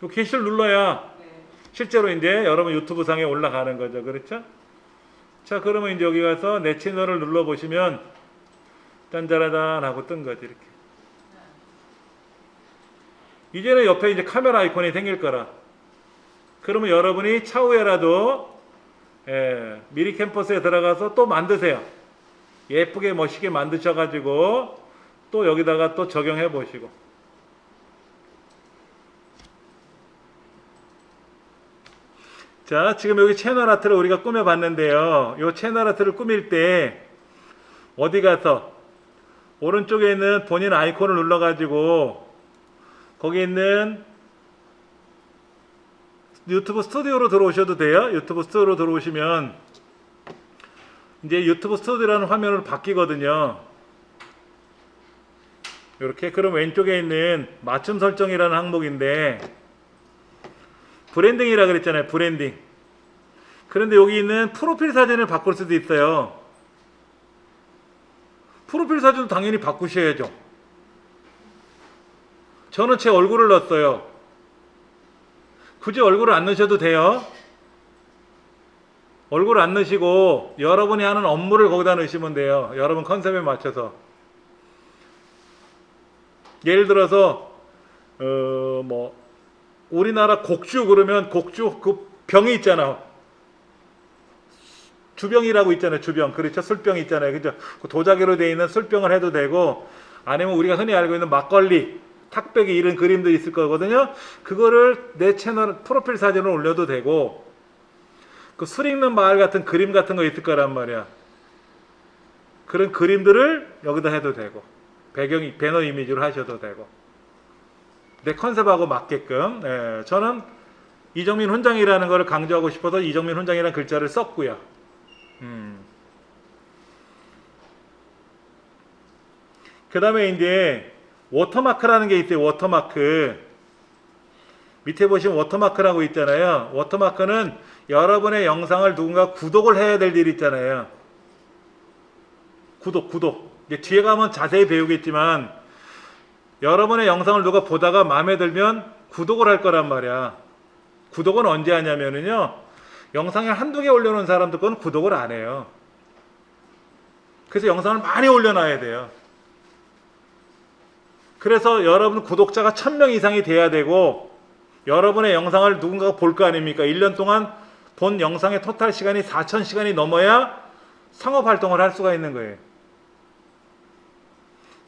이 게시를 눌러야 실제로 이제 여러분 유튜브 상에 올라가는 거죠. 그렇죠? 자, 그러면 이제 여기 가서 내 채널을 눌러보시면 짠짜라잔 하고 뜬 거지, 이렇게. 이제는 옆에 이제 카메라 아이콘이 생길 거라. 그러면 여러분이 차후에라도 미리 캠퍼스에 들어가서 또 만드세요. 예쁘게 멋있게 만드셔가지고 또 여기다가 또 적용해 보시고. 자, 지금 여기 채널 아트를 우리가 꾸며 봤는데요. 이 채널 아트를 꾸밀 때 어디 가서 오른쪽에 있는 본인 아이콘을 눌러가지고 거기 있는 유튜브 스튜디오로 들어오셔도 돼요. 유튜브 스튜디오로 들어오시면 이제 유튜브 스튜디오라는 화면으로 바뀌거든요. 이렇게. 그럼 왼쪽에 있는 맞춤 설정이라는 항목인데 브랜딩이라 그랬잖아요. 브랜딩. 그런데 여기 있는 프로필 사진을 바꿀 수도 있어요. 프로필 사진도 당연히 바꾸셔야죠. 저는 제 얼굴을 넣었어요. 굳이 얼굴을 안 넣으셔도 돼요. 얼굴 안 넣으시고 여러분이 하는 업무를 거기다 넣으시면 돼요. 여러분 컨셉에 맞춰서. 예를 들어서 뭐 우리나라 곡주 그러면 곡주 그 병이 있잖아. 주병이라고 있잖아요. 주병. 그렇죠. 술병 있잖아요. 그죠? 그 도자기로 되어 있는 술병을 해도 되고, 아니면 우리가 흔히 알고 있는 막걸리, 탁배기 이런 그림도 있을 거거든요. 그거를 내 채널 프로필 사진으로 올려도 되고, 그 술 읽는 마을 같은 그림 같은 거 있을 거란 말이야. 그런 그림들을 여기다 해도 되고, 배경이 배너 이미지로 하셔도 되고, 내 컨셉하고 맞게끔. 예, 저는 이정민 훈장이라는 걸 강조하고 싶어서 이정민 훈장이라는 글자를 썼고요. 그 다음에 이제 워터마크라는 게 있어요. 워터마크. 밑에 보시면 워터마크라고 있잖아요. 워터마크는 여러분의 영상을 누군가 구독을 해야 될 일 있잖아요. 구독. 이제 뒤에 가면 자세히 배우겠지만, 여러분의 영상을 누가 보다가 마음에 들면 구독을 할 거란 말이야. 구독은 언제 하냐면요, 영상에 한두 개 올려놓은 사람들 건 구독을 안 해요. 그래서 영상을 많이 올려놔야 돼요. 그래서 여러분 구독자가 1000명 이상이 돼야 되고, 여러분의 영상을 누군가가 볼 거 아닙니까? 1년 동안 본 영상의 토탈 시간이 4000시간이 넘어야 상업활동을 할 수가 있는 거예요.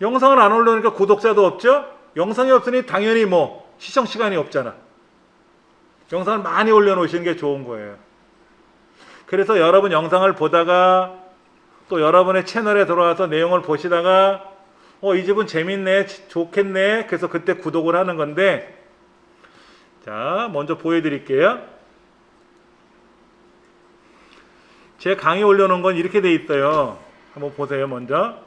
영상을 안 올려놓으니까 구독자도 없죠? 영상이 없으니 당연히 뭐 시청시간이 없잖아. 영상을 많이 올려놓으시는 게 좋은 거예요. 그래서 여러분 영상을 보다가 또 여러분의 채널에 들어와서 내용을 보시다가 이 집은 재밌네, 좋겠네. 그래서 그때 구독을 하는 건데, 자, 먼저 보여드릴게요. 제 강의 올려놓은 건 이렇게 돼 있어요. 한번 보세요, 먼저.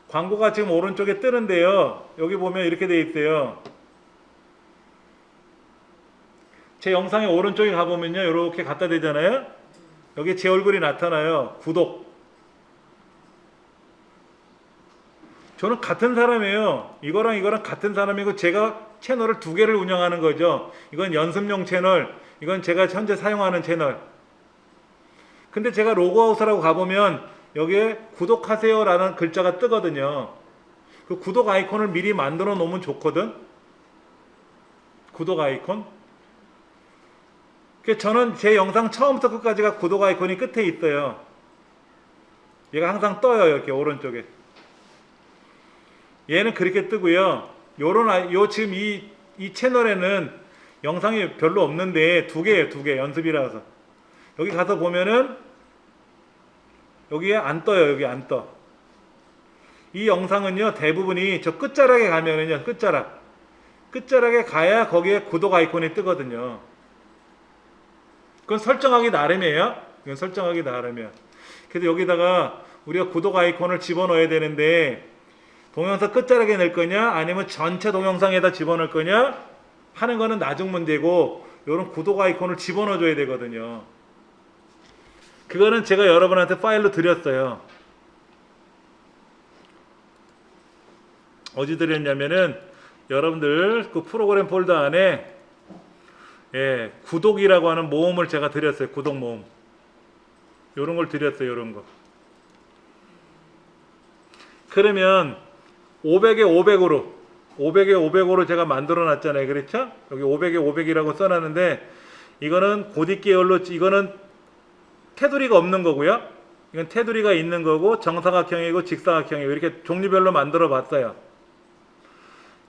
광고가 지금 오른쪽에 뜨는데요. 여기 보면 이렇게 돼 있어요. 제 영상의 오른쪽에 가보면요, 이렇게 갖다 대잖아요. 여기 제 얼굴이 나타나요. 구독. 저는 같은 사람이에요. 이거랑 같은 사람이고, 제가 채널을 두 개를 운영하는 거죠. 이건 연습용 채널, 이건 제가 현재 사용하는 채널. 근데 제가 로그아웃이라고 가보면 여기에 구독하세요 라는 글자가 뜨거든요. 그 구독 아이콘을 미리 만들어 놓으면 좋거든. 구독 아이콘. 저는 제 영상 처음부터 끝까지가 구독 아이콘이 끝에 있어요. 얘가 항상 떠요. 이렇게 오른쪽에. 얘는 그렇게 뜨고요. 지금 이 채널에는 영상이 별로 없는데 두 개예요. 연습이라서. 여기 가서 보면은 여기에 안 떠요. 여기 안 떠. 이 영상은요, 대부분이 저 끝자락에 가면은요, 끝자락에 가야 거기에 구독 아이콘이 뜨거든요. 그건 설정하기 나름이에요. 그래서 여기다가 우리가 구독 아이콘을 집어넣어야 되는데, 동영상 끝자락에 넣을 거냐, 아니면 전체 동영상에다 집어넣을 거냐 하는 거는 나중 문제고, 이런 구독 아이콘을 집어넣어 줘야 되거든요. 그거는 제가 여러분한테 파일로 드렸어요. 어디 드렸냐면은, 여러분들 그 프로그램 폴더 안에 구독이라고 하는 모음을 제가 드렸어요. 구독 모음. 요런 걸 드렸어요. 요런 거. 그러면 500에 500으로 제가 만들어 놨잖아요. 그렇죠? 여기 500에 500이라고 써놨는데, 이거는 고딕 계열로, 이거는 테두리가 없는 거고요. 이건 테두리가 있는 거고, 정사각형이고 직사각형이고, 이렇게 종류별로 만들어 봤어요.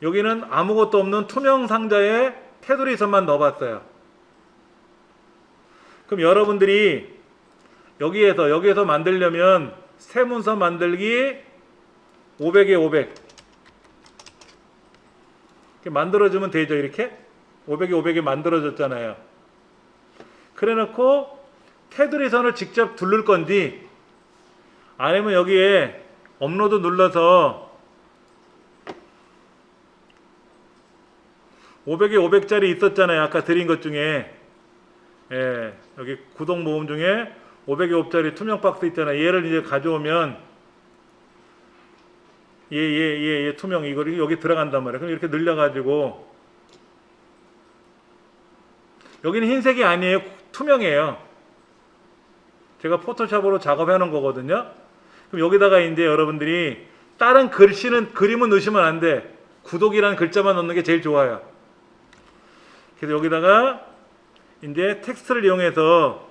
여기는 아무것도 없는 투명 상자에 테두리선만 넣어 봤어요. 그럼 여러분들이 여기에서 만들려면 세문서 만들기 500에 500 이렇게 만들어주면 되죠. 이렇게 500에 500에 만들어졌잖아요. 그래 놓고 테두리선을 직접 두를 건지, 아니면 여기에 업로드 눌러서 500에 500짜리 있었잖아요. 아까 드린 것 중에. 여기 구독 모음 중에 500에 5짜리 투명 박스 있잖아요. 얘를 이제 가져오면 얘 투명 이거 여기 들어간단 말이에요. 그럼 이렇게 늘려가지고 여기는 흰색이 아니에요. 투명해요. 제가 포토샵으로 작업해 놓은 거거든요. 그럼 여기다가 이제 여러분들이 다른 글씨는 그림은 넣으시면 안 돼. 구독이라는 글자만 넣는 게 제일 좋아요. 그래서 여기다가 이제 텍스트를 이용해서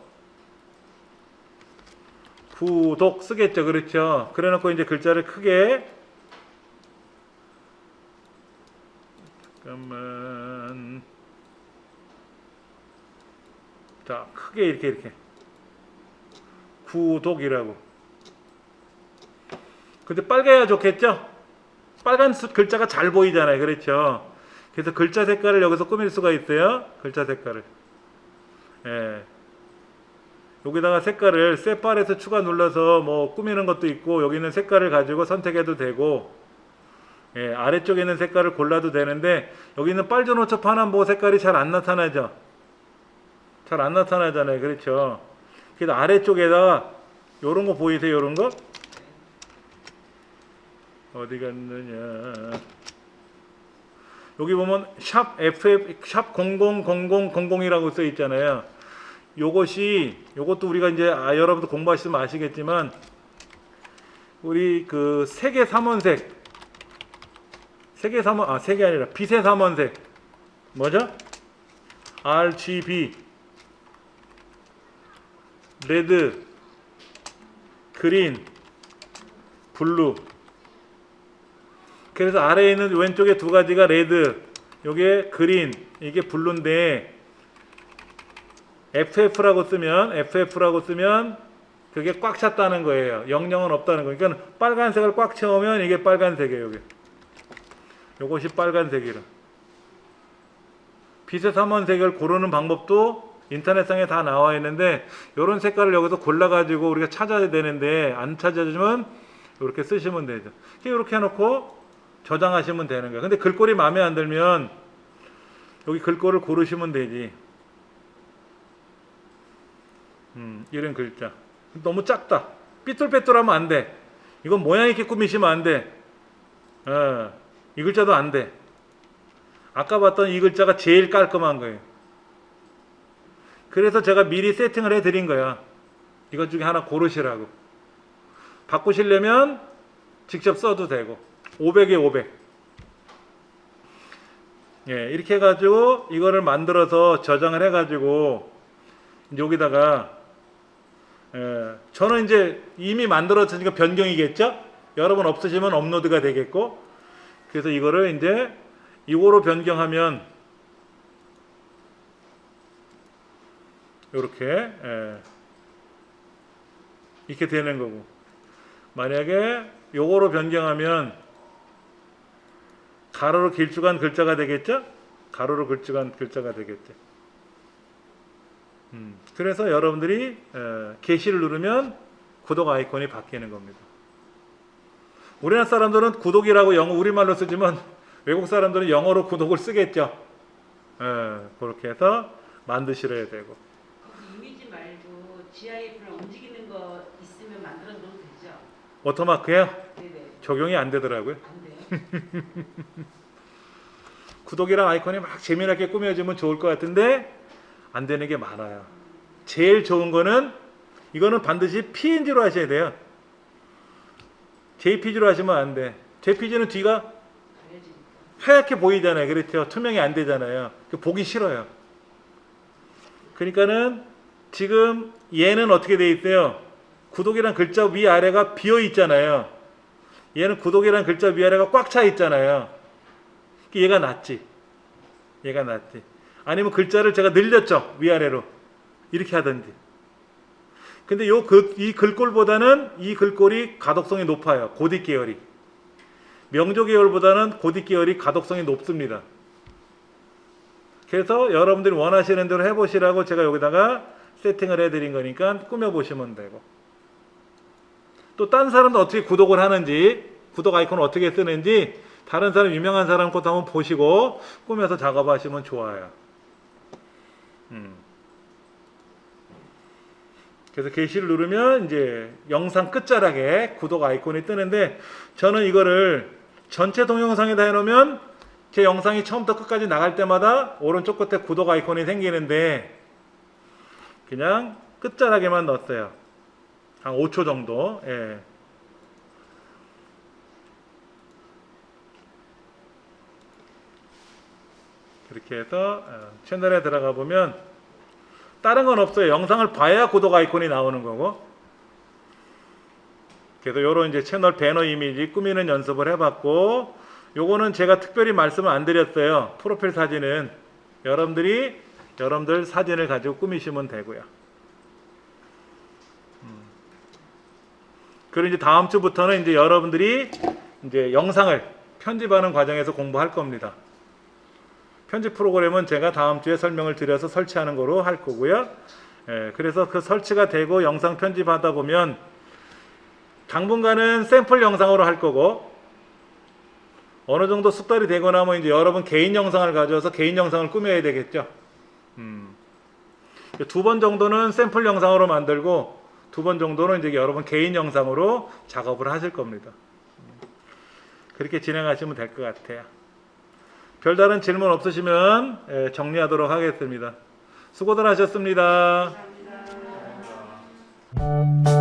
구독 쓰겠죠. 그렇죠. 그래 놓고 이제 글자를 크게 잠깐만. 자, 크게 이렇게 구독이라고. 근데 빨개야 좋겠죠? 빨간 글자가 잘 보이잖아요. 그렇죠? 그래서 글자 색깔을 여기서 꾸밀 수가 있어요. 글자 색깔을. 예. 여기다가 색깔을 셋발에서 추가 눌러서 뭐 꾸미는 것도 있고, 여기는 색깔을 가지고 선택해도 되고, 예, 아래쪽에 있는 색깔을 골라도 되는데, 여기는 빨주노초 파남보 색깔이 잘 안 나타나죠? 잘 안 나타나잖아요. 그렇죠? 그래서 아래쪽에다가 요런 거 보이세요? 요런 거? 어디 갔느냐. 여기 보면 샵 FF 샵 000000이라고 써 있잖아요. 요것도 우리가 이제 여러분도 공부하시면 아시겠지만 우리 그 세계 삼원색 색이 아니라 빛의 삼원색 뭐죠? RGB 레드 그린 블루. 그래서 아래에 있는 왼쪽에 두 가지가 레드, 요게 그린, 이게 블루인데 FF라고 쓰면 그게 꽉 찼다는 거예요. 영영은 없다는 거예요. 그러니까 빨간색을 꽉 채우면 이게 빨간색이에요. 요것이 빨간색이라. 빛의 삼원색을 고르는 방법도 인터넷상에 다 나와 있는데 요런 색깔을 여기서 골라가지고 우리가 찾아야 되는데 안 찾아주면 이렇게 쓰시면 되죠. 이렇게 해놓고 저장하시면 되는 거예요. 근데 글꼴이 마음에 안 들면 여기 글꼴을 고르시면 되지. 이런 글자 너무 작다. 삐뚤빼뚤하면 안 돼. 이건 모양 있게 꾸미시면 안 돼. 이 글자도 안 돼. 아까 봤던 이 글자가 제일 깔끔한 거예요. 그래서 제가 미리 세팅을 해드린 거야. 이것 중에 하나 고르시라고. 바꾸시려면 직접 써도 되고 500에 500. 예, 이렇게 해가지고 이거를 만들어서 저장을 해가지고 여기다가 저는 이제 이미 만들었으니까 변경이겠죠? 여러분 없으시면 업로드가 되겠고, 그래서 이거를 이제 이거로 변경하면 이렇게 이렇게 되는 거고, 만약에 요거로 변경하면 가로로 길쭉한 글자가 되겠죠? 가로로 길쭉한 글자가 되겠죠. 그래서 여러분들이 게시를 누르면 구독 아이콘이 바뀌는 겁니다. 우리나라 사람들은 구독이라고 영어 우리말로 쓰지만 외국 사람들은 영어로 구독을 쓰겠죠. 그렇게 해서 만드시려야 되고. 이미지 말고 GIF를 움직이는 거 있으면 만들어 놓으면 되죠? 오토마크요? 네네. 적용이 안 되더라고요. 안 돼요? 구독이랑 아이콘이 막 재미나게 꾸며지면 좋을 것 같은데 안 되는 게 많아요. 제일 좋은 거는 이거는 반드시 PNG로 하셔야 돼요. JPG로 하시면 안 돼. JPG는 뒤가 가려지니까. 하얗게 보이잖아요. 그렇죠? 투명이 안 되잖아요. 보기 싫어요. 그러니까는 지금 얘는 어떻게 돼 있어요? 구독이란 글자 위아래가 비어 있잖아요. 얘는 구독이란 글자 위아래가 꽉 차 있잖아요. 얘가 낫지. 얘가 낫지. 아니면 글자를 제가 늘렸죠. 위아래로. 이렇게 하든지. 근데 이 글꼴보다는 이 글꼴이 가독성이 높아요. 고딕 계열이. 명조 계열보다는 고딕 계열이 가독성이 높습니다. 그래서 여러분들이 원하시는 대로 해보시라고 제가 여기다가 세팅을 해드린 거니까 꾸며보시면 되고. 또 딴 사람도 어떻게 구독을 하는지, 구독 아이콘을 어떻게 쓰는지 다른 사람, 유명한 사람 것도 한번 보시고 꾸며서 작업하시면 좋아요. 그래서 게시를 누르면 이제 영상 끝자락에 구독 아이콘이 뜨는데, 저는 이거를 전체 동영상에다 해놓으면 제 영상이 처음부터 끝까지 나갈 때마다 오른쪽 끝에 구독 아이콘이 생기는데, 그냥 끝자락에만 넣었어요. 한 5초 정도. 예. 이렇게 해서 채널에 들어가 보면 다른 건 없어요. 영상을 봐야 구독 아이콘이 나오는 거고. 그래서 요런 이제 채널 배너 이미지 꾸미는 연습을 해봤고, 요거는 제가 특별히 말씀을 안 드렸어요. 프로필 사진은 여러분들 사진을 가지고 꾸미시면 되고요. 그리고 이제 다음 주부터는 이제 여러분들이 이제 영상을 편집하는 과정에서 공부할 겁니다. 편집 프로그램은 제가 다음 주에 설명을 드려서 설치하는 거로 할 거고요. 예, 그래서 그 설치가 되고 영상 편집하다 보면 당분간은 샘플 영상으로 할 거고, 어느 정도 숙달이 되고 나면 이제 여러분 개인 영상을 가져와서 개인 영상을 꾸며야 되겠죠. 2번 정도는 샘플 영상으로 만들고 2번 정도는 이제 여러분 개인 영상으로 작업을 하실 겁니다. 그렇게 진행하시면 될 것 같아요. 별다른 질문 없으시면 정리하도록 하겠습니다. 수고들 하셨습니다. 감사합니다.